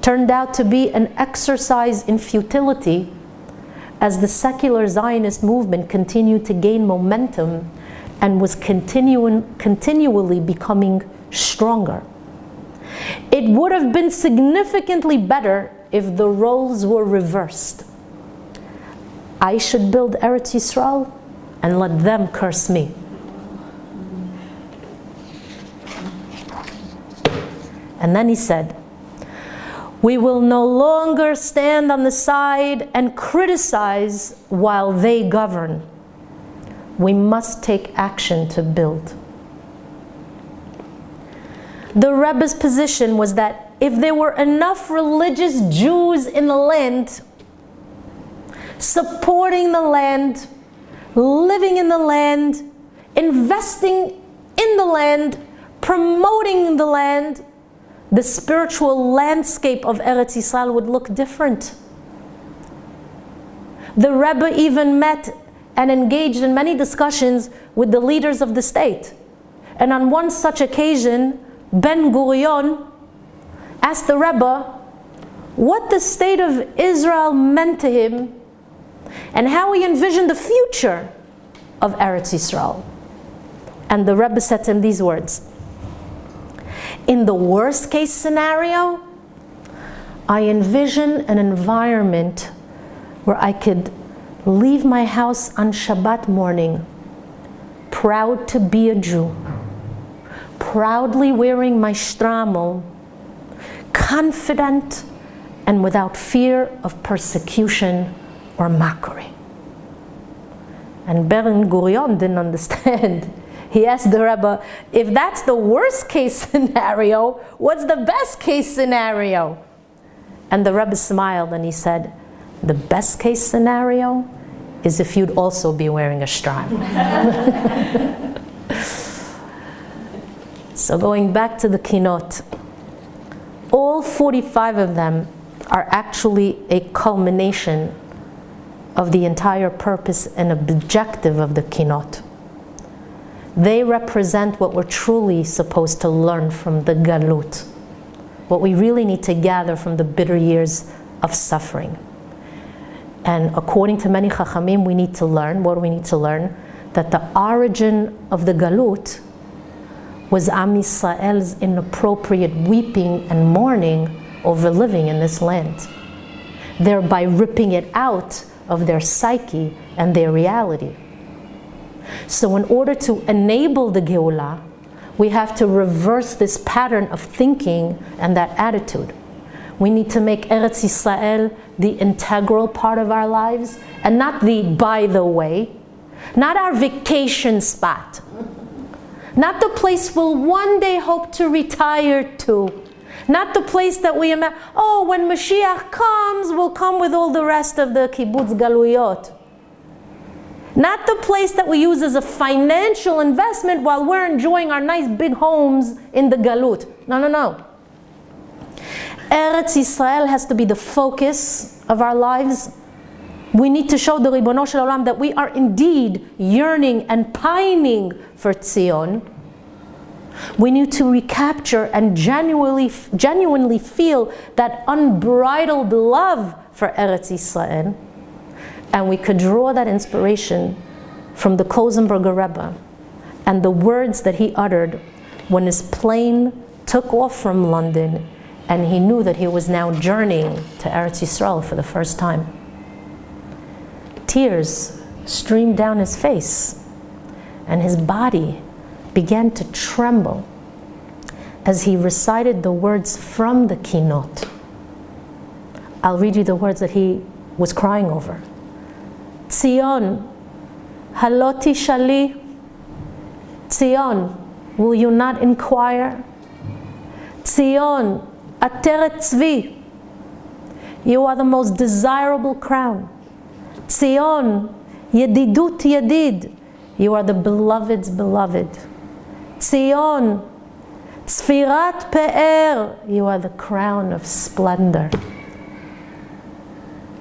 turned out to be an exercise in futility as the secular Zionist movement continued to gain momentum and was continually becoming stronger. It would have been significantly better if the roles were reversed. I should build Eretz Yisrael and let them curse me. And then he said, we will no longer stand on the side and criticize while they govern. We must take action to build. The Rebbe's position was that if there were enough religious Jews in the land, supporting the land, living in the land, investing in the land, promoting the land, the spiritual landscape of Eretz Yisrael would look different. The Rebbe even met and engaged in many discussions with the leaders of the state. And on one such occasion, Ben Gurion asked the Rebbe what the state of Israel meant to him and how he envisioned the future of Eretz Yisrael. And the Rebbe said to him these words: in the worst case scenario, I envision an environment where I could leave my house on Shabbat morning, proud to be a Jew, proudly wearing my shtramel, confident and without fear of persecution or mockery. And Ben Gurion didn't understand. He asked the Rebbe, if that's the worst case scenario, what's the best case scenario? And the Rebbe smiled and he said, the best case scenario is if you'd also be wearing a shtram. So going back to the kinot, all 45 of them are actually a culmination of the entire purpose and objective of the kinot. They represent what we're truly supposed to learn from the galut, what we really need to gather from the bitter years of suffering. And according to many chachamim, we need to learn, what do we need to learn? That the origin of the galut was Am Yisrael's inappropriate weeping and mourning over living in this land, thereby ripping it out of their psyche and their reality. So in order to enable the Geulah, we have to reverse this pattern of thinking and that attitude. We need to make Eretz Yisrael the integral part of our lives and not the by the way, not our vacation spot, not the place we'll one day hope to retire to, not the place that we imagine, oh, when Mashiach comes, we'll come with all the rest of the kibbutz galuyot. Not the place that we use as a financial investment while we're enjoying our nice big homes in the galut. No, no, no. Eretz Yisrael has to be the focus of our lives. We need to show the Ribono Shel Olam that we are indeed yearning and pining for Tzion. We need to recapture and genuinely feel that unbridled love for Eretz Yisrael. And we could draw that inspiration from the Klausenberger Rebbe and the words that he uttered when his plane took off from London and he knew that he was now journeying to Eretz Yisrael for the first time. Tears streamed down his face, and his body began to tremble as he recited the words from the kinot. I'll read you the words that he was crying over. Tzion, halot tishali. Tzion, will you not inquire? Tzion, ateret tzvi. You are the most desirable crown. Tzion, yedidut yedid. You are the beloved's beloved. Tzion, tzfirat pe'er. You are the crown of splendor.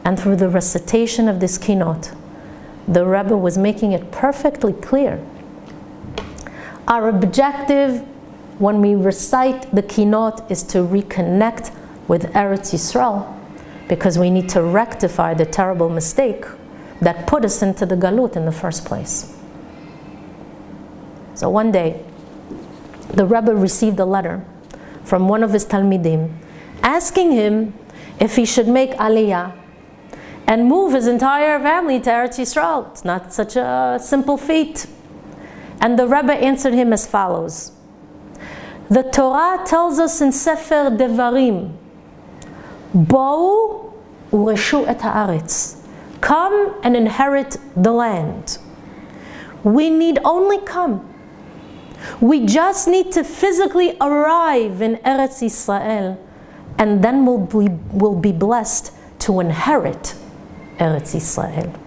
And through the recitation of this kinot, the Rebbe was making it perfectly clear. Our objective when we recite the kinot is to reconnect with Eretz Yisrael, because we need to rectify the terrible mistake that put us into the galut in the first place. So one day, the Rebbe received a letter from one of his talmidim asking him if he should make aliyah and move his entire family to Eretz Yisrael. It's not such a simple feat. And the Rebbe answered him as follows. The Torah tells us in Sefer Devarim, Bo'u ureshu et haaretz. Come and inherit the land. We need only come. We just need to physically arrive in Eretz Yisrael, and then we'll be blessed to inherit Eretz Yisrael.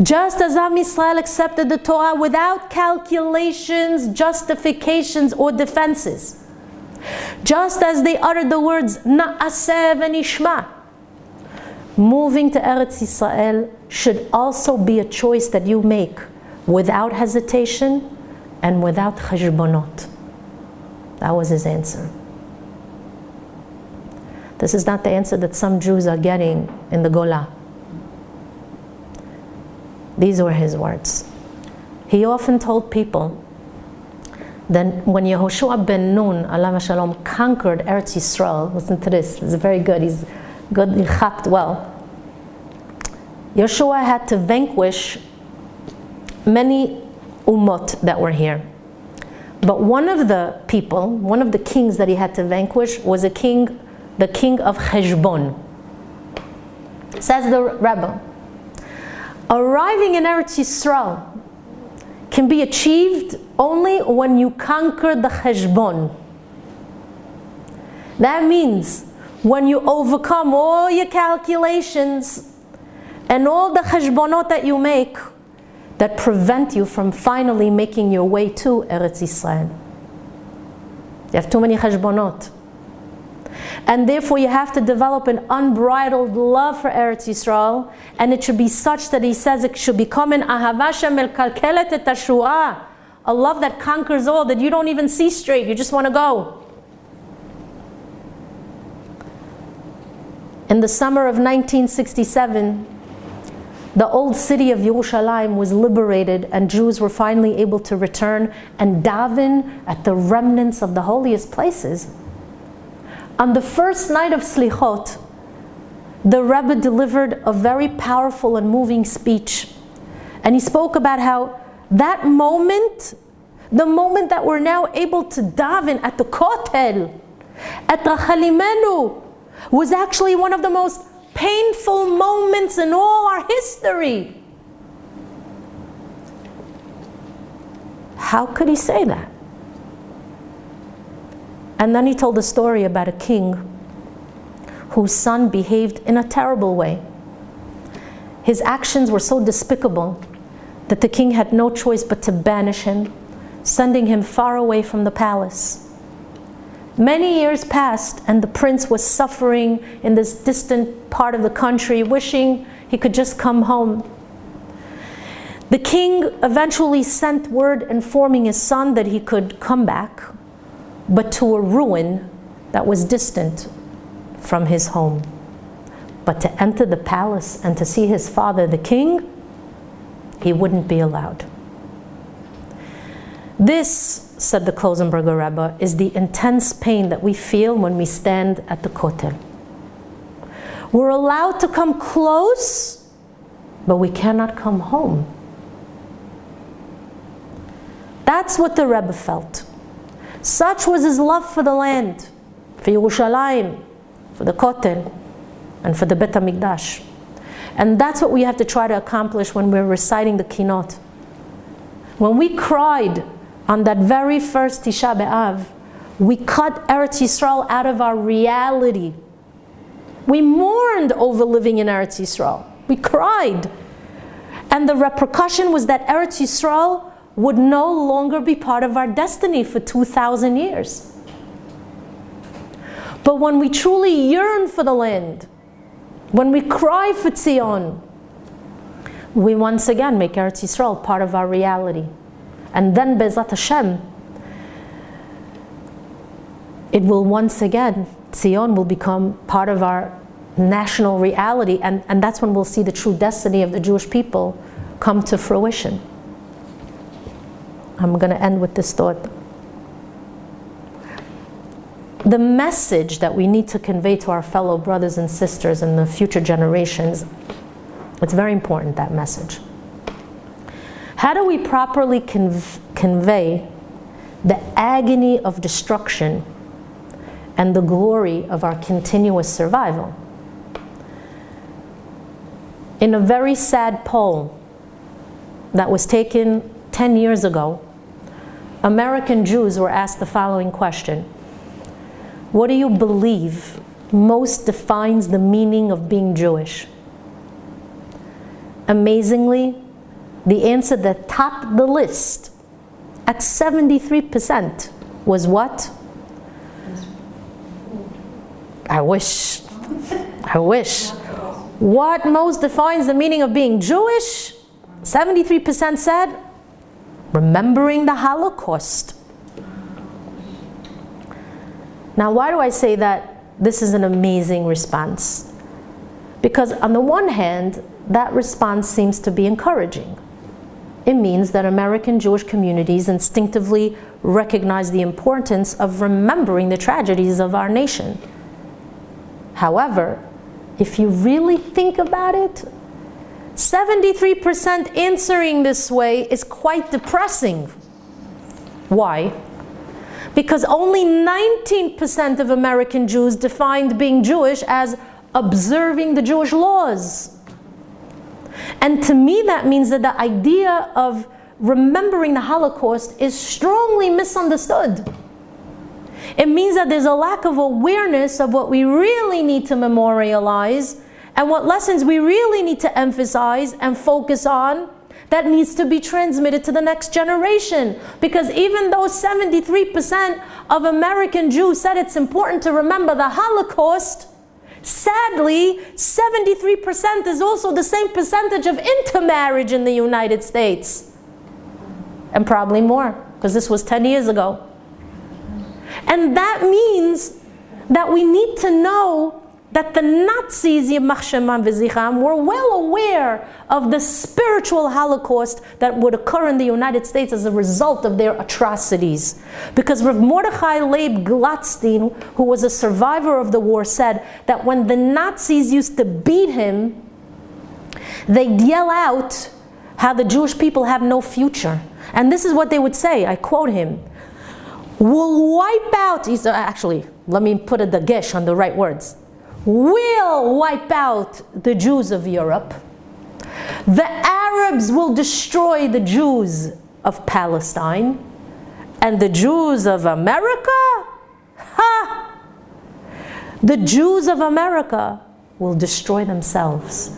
Just as Am Yisrael accepted the Torah without calculations, justifications, or defenses, just as they uttered the words Na'aseh v'nishma, moving to Eretz Yisrael should also be a choice that you make without hesitation and without cheshbonot. That was his answer. This is not the answer that some Jews are getting in the Golah. These were his words. He often told people that when Yehoshua ben Nun, alav shalom, conquered Eretz Yisrael, listen to this, it's very good, he's good, he chapped well. Yeshua had to vanquish many umot that were here. But one of the people, one of the kings that he had to vanquish was the king of Heshbon. Says the Rebbe, arriving in Eretz Yisrael can be achieved only when you conquer the Heshbon. That means when you overcome all your calculations and all the Heshbonot that you make that prevent you from finally making your way to Eretz Yisrael. You have too many Heshbonot. And therefore you have to develop an unbridled love for Eretz Yisrael, and it should be such that he says it should become an ahava shemelkalkelet et hashura, a love that conquers all, that you don't even see straight, you just want to go. In the summer of 1967, the old city of Yerushalayim was liberated, and Jews were finally able to return and daven at the remnants of the holiest places. On the first night of Slichot, the Rebbe delivered a very powerful and moving speech. And he spoke about how that moment, the moment that we're now able to daven at the Kotel, at Rachalimenu, was actually one of the most painful moments in all our history. How could he say that? And then he told a story about a king whose son behaved in a terrible way. His actions were so despicable that the king had no choice but to banish him, sending him far away from the palace. Many years passed, and the prince was suffering in this distant part of the country, wishing he could just come home. The king eventually sent word informing his son that he could come back, but to a ruin that was distant from his home. But to enter the palace and to see his father, the king, he wouldn't be allowed. This, said the Klausenberger Rebbe, is the intense pain that we feel when we stand at the Kotel. We're allowed to come close, but we cannot come home. That's what the Rebbe felt. Such was his love for the land, for Yerushalayim, for the Kohen, and for the Bet HaMikdash. And that's what we have to try to accomplish when we're reciting the kinot. When we cried on that very first Tisha B'Av, we cut Eretz Yisrael out of our reality. We mourned over living in Eretz Yisrael. We cried. And the repercussion was that Eretz Yisrael would no longer be part of our destiny for 2,000 years. But when we truly yearn for the land, when we cry for Tzion, we once again make Eretz Yisrael part of our reality. And then Be'ezrat Hashem, it will once again, Tzion will become part of our national reality, and that's when we'll see the true destiny of the Jewish people come to fruition. I'm going to end with this thought. The message that we need to convey to our fellow brothers and sisters and the future generations, it's very important, that message. How do we properly convey the agony of destruction and the glory of our continuous survival? In a very sad poll that was taken 10 years ago, American Jews were asked the following question: what do you believe most defines the meaning of being Jewish? Amazingly, the answer that topped the list at 73% was what? I wish. What most defines the meaning of being Jewish? 73% said, remembering the Holocaust. Now, why do I say that this is an amazing response? Because on the one hand, that response seems to be encouraging. It means that American Jewish communities instinctively recognize the importance of remembering the tragedies of our nation. However, if you really think about it, 73% answering this way is quite depressing. Why? Because only 19% of American Jews defined being Jewish as observing the Jewish laws. And to me, that means that the idea of remembering the Holocaust is strongly misunderstood. It means that there's a lack of awareness of what we really need to memorialize and what lessons we really need to emphasize and focus on that needs to be transmitted to the next generation. Because even though 73% of American Jews said it's important to remember the Holocaust, sadly, 73% is also the same percentage of intermarriage in the United States. And probably more, because this was 10 years ago. And that means that we need to know that the Nazis, Yimach Shemam V'Zichram, were well aware of the spiritual Holocaust that would occur in the United States as a result of their atrocities. Because Rav Mordechai Leib Glatstein, who was a survivor of the war, said that when the Nazis used to beat him, they'd yell out how the Jewish people have no future. And this is what they would say, I quote him, "We'll wipe out," he said, actually, let me put a dagesh on the right words. "We'll wipe out the Jews of Europe. The Arabs will destroy the Jews of Palestine. And the Jews of America? Ha! The Jews of America will destroy themselves."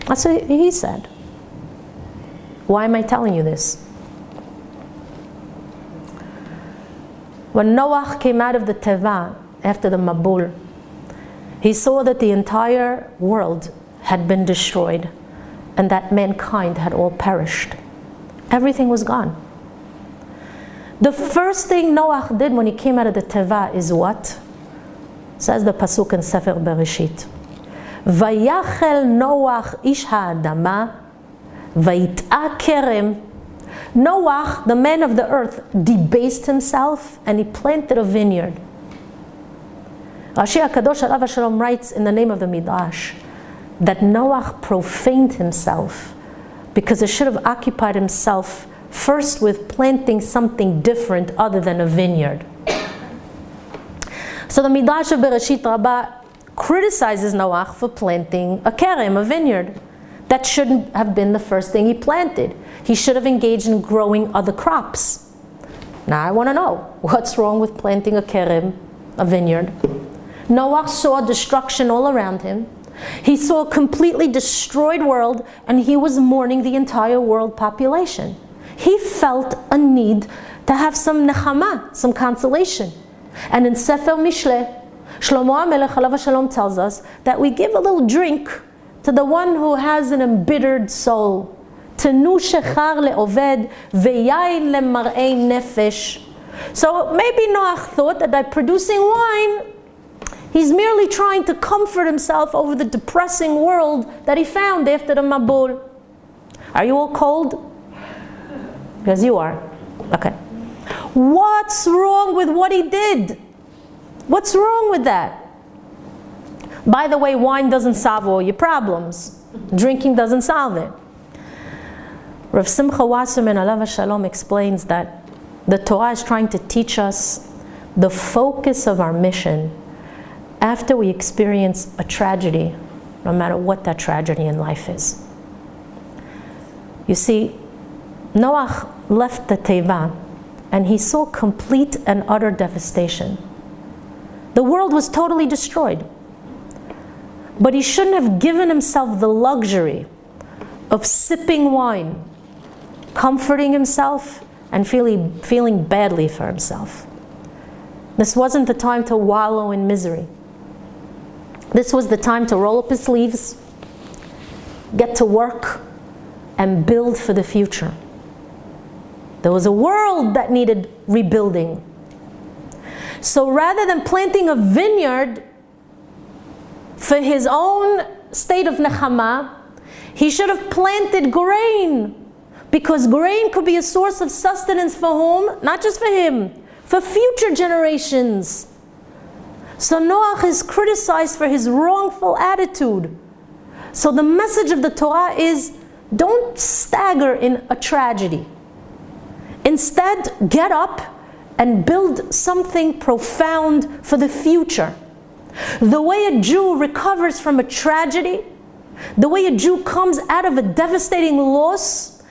That's what he said. Why am I telling you this? When Noah came out of the Teva, after the Mabul, he saw that the entire world had been destroyed and that mankind had all perished. Everything was gone. The first thing Noah did when he came out of the Teva is what? Says the Pasuk in Sefer Bereshit. Vayachel Noach ish ha'adama vayit'a kerem. Noah, the man of the earth, debased himself and he planted a vineyard. Rashi HaKadosh Alav HaShalom writes in the name of the Midrash that Noach profaned himself because it should have occupied himself first with planting something different other than a vineyard. So the Midrash of Bereshit Rabbah criticizes Noach for planting a kerem, a vineyard. That shouldn't have been the first thing he planted. He should have engaged in growing other crops. Now I want to know, what's wrong with planting a kerem, a vineyard? Noach saw destruction all around him. He saw a completely destroyed world, and he was mourning the entire world population. He felt a need to have some nechama, some consolation. And in Sefer Mishle, Shlomo HaMelech Alav HaShalom tells us that we give a little drink to the one who has an embittered soul. Tenu shechar le'oved ve'yain le'mar'ei nefesh. So maybe Noach thought that by producing wine, he's merely trying to comfort himself over the depressing world that he found after the Mabul. Are you all cold? Because you are. Okay. What's wrong with what he did? What's wrong with that? By the way, wine doesn't solve all your problems. Drinking doesn't solve it. Rav Simcha Wasserman Alav HaShalom explains that the Torah is trying to teach us the focus of our mission after we experience a tragedy, no matter what that tragedy in life is. You see, Noach left the Teva and he saw complete and utter devastation. The world was totally destroyed. But he shouldn't have given himself the luxury of sipping wine, comforting himself, and feeling badly for himself. This wasn't the time to wallow in misery. This was the time to roll up his sleeves, get to work, and build for the future. There was a world that needed rebuilding. So rather than planting a vineyard for his own state of nechama, he should have planted grain, because grain could be a source of sustenance for whom? Not just for him, for future generations. So Noach is criticized for his wrongful attitude. So the message of the Torah is, don't stagger in a tragedy. Instead, get up and build something profound for the future. The way a Jew recovers from a tragedy, the way a Jew comes out of a devastating loss,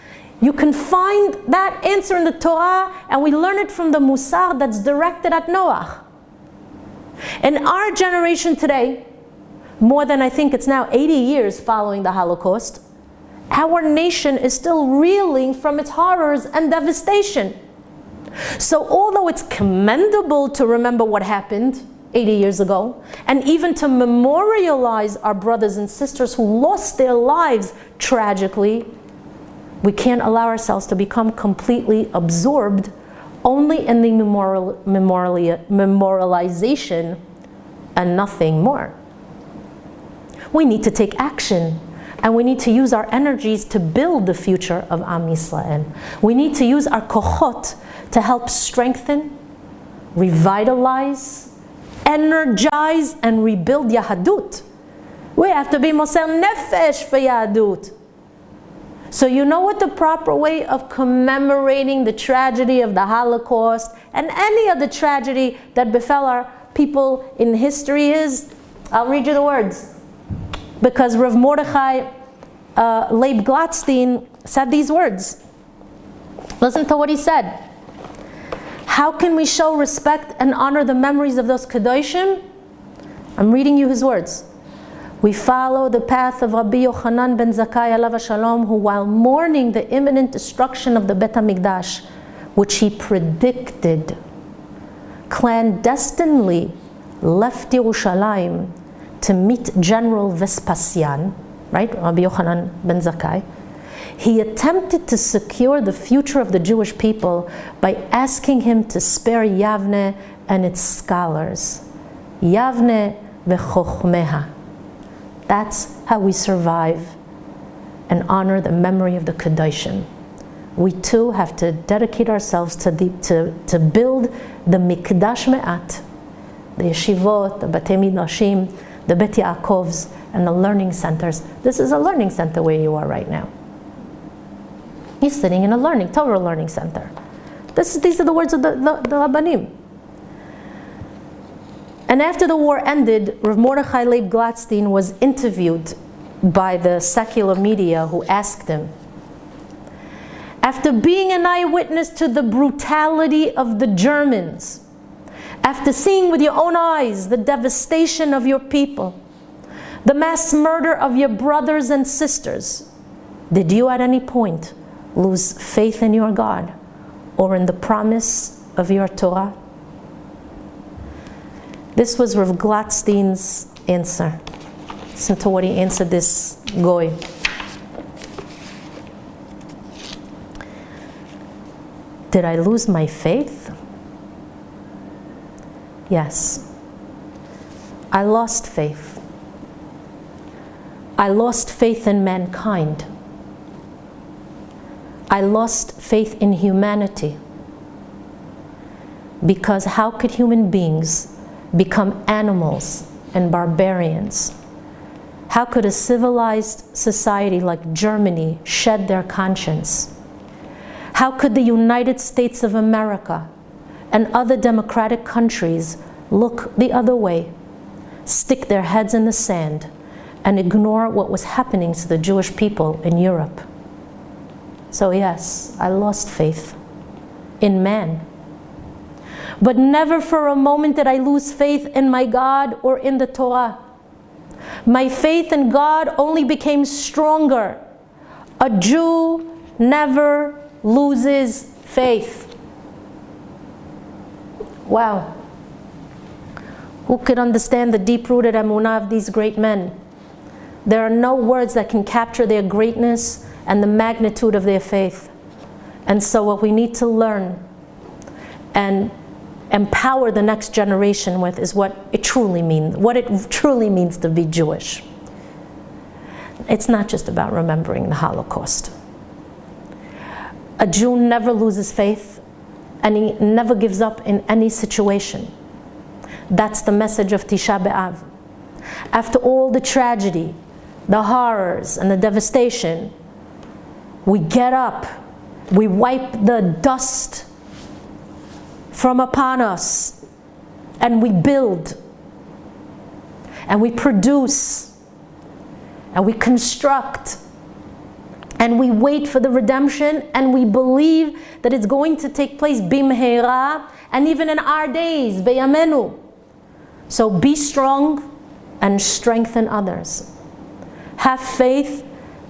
you can find that answer in the Torah, and we learn it from the Musar that's directed at Noach. In our generation today, more than I think it's now 80 years following the Holocaust, our nation is still reeling from its horrors and devastation. So although it's commendable to remember what happened 80 years ago, and even to memorialize our brothers and sisters who lost their lives tragically, we can't allow ourselves to become completely absorbed only in the memorialization and nothing more. We need to take action, and we need to use our energies to build the future of Am Yisrael. We need to use our kochot to help strengthen, revitalize, energize, and rebuild Yahadut. We have to be moser nefesh for Yahadut. So you know what the proper way of commemorating the tragedy of the Holocaust and any other tragedy that befell our people in history is? I'll read you the words. Because Rav Mordechai Leib Gladstein said these words. Listen to what he said. How can we show respect and honor the memories of those Kedoshim? I'm reading you his words. We follow the path of Rabbi Yochanan ben Zakkai alav hashalom, who while mourning the imminent destruction of the Bet HaMikdash, which he predicted, clandestinely left Yerushalayim to meet General Vespasian, right, Rabbi Yochanan ben Zakkai. He attempted to secure the future of the Jewish people by asking him to spare Yavne and its scholars. Yavne v'chochmeha. That's how we survive and honor the memory of the Kedoshim. We too have to dedicate ourselves to build the Mikdash Me'at, the yeshivot, the Batei Midrashim, the Bet Yaakovs, and the learning centers. This is a learning center where you are right now. You're sitting in a Torah learning center. These are the words of the Rabbanim. And after the war ended, Rav Mordechai Leib Gladstein was interviewed by the secular media, who asked him, after being an eyewitness to the brutality of the Germans, after seeing with your own eyes the devastation of your people, the mass murder of your brothers and sisters, did you at any point lose faith in your God or in the promise of your Torah? This was Rav Gladstein's answer. Listen to what he answered this goy. Did I lose my faith? Yes. I lost faith. I lost faith in mankind. I lost faith in humanity. Because how could human beings become animals and barbarians? How could a civilized society like Germany shed their conscience? How could the United States of America and other democratic countries look the other way, stick their heads in the sand, and ignore what was happening to the Jewish people in Europe? So yes, I lost faith in man. But never for a moment did I lose faith in my God or in the Torah. My faith in God only became stronger. A Jew never loses faith. Wow. Who could understand the deep-rooted emunah of these great men? There are no words that can capture their greatness and the magnitude of their faith. And so what we need to learn and empower the next generation with is what it truly means to be Jewish. It's not just about remembering the Holocaust. A Jew never loses faith, and he never gives up in any situation. That's the message of Tisha B'Av. After all the tragedy, the horrors, and the devastation, we get up, we wipe the dust from upon us, and we build, and we produce, and we construct, and we wait for the redemption, and we believe that it's going to take place bimheira, and even in our days, beyamenu. So be strong and strengthen others. Have faith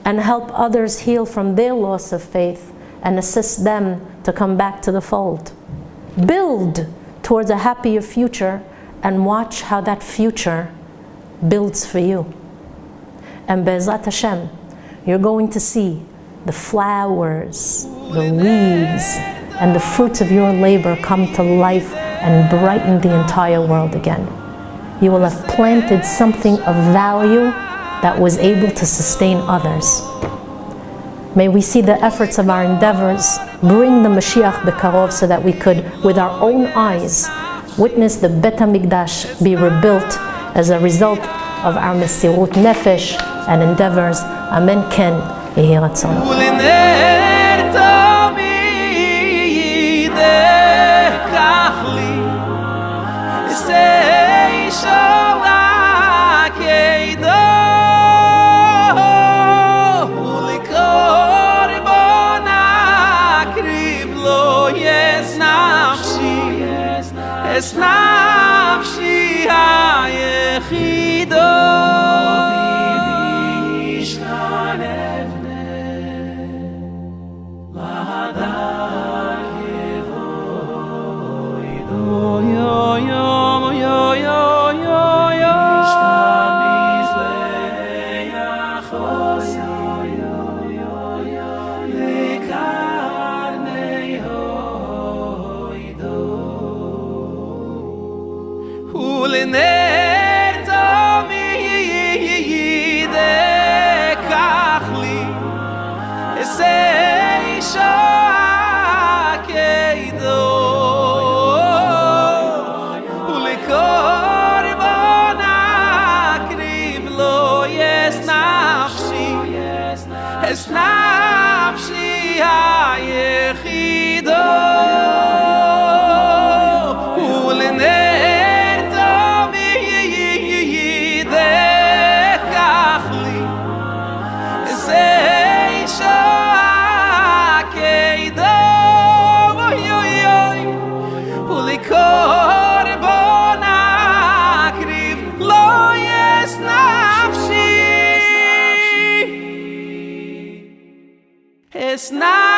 and help others heal from their loss of faith and assist them to come back to the fold. Build towards a happier future and watch how that future builds for you. And Be'ezrat Hashem, you're going to see the flowers, the leaves, and the fruits of your labor come to life and brighten the entire world again. You will have planted something of value that was able to sustain others. May we see the efforts of our endeavors bring the Mashiach B'karov, so that we could, with our own eyes, witness the Bet HaMikdash be rebuilt as a result of our Mesirut Nefesh and endeavors. Amen Ken Yehi Ratzon. Es nafshi hayechido v'ishkan evne lahadak yevoido yo yo yo yo yo yo v'ishkan mizbeachos yo yo yo yo l'karnei hoido Ulener tomi de kachli esei shakeido ulekorbona it's not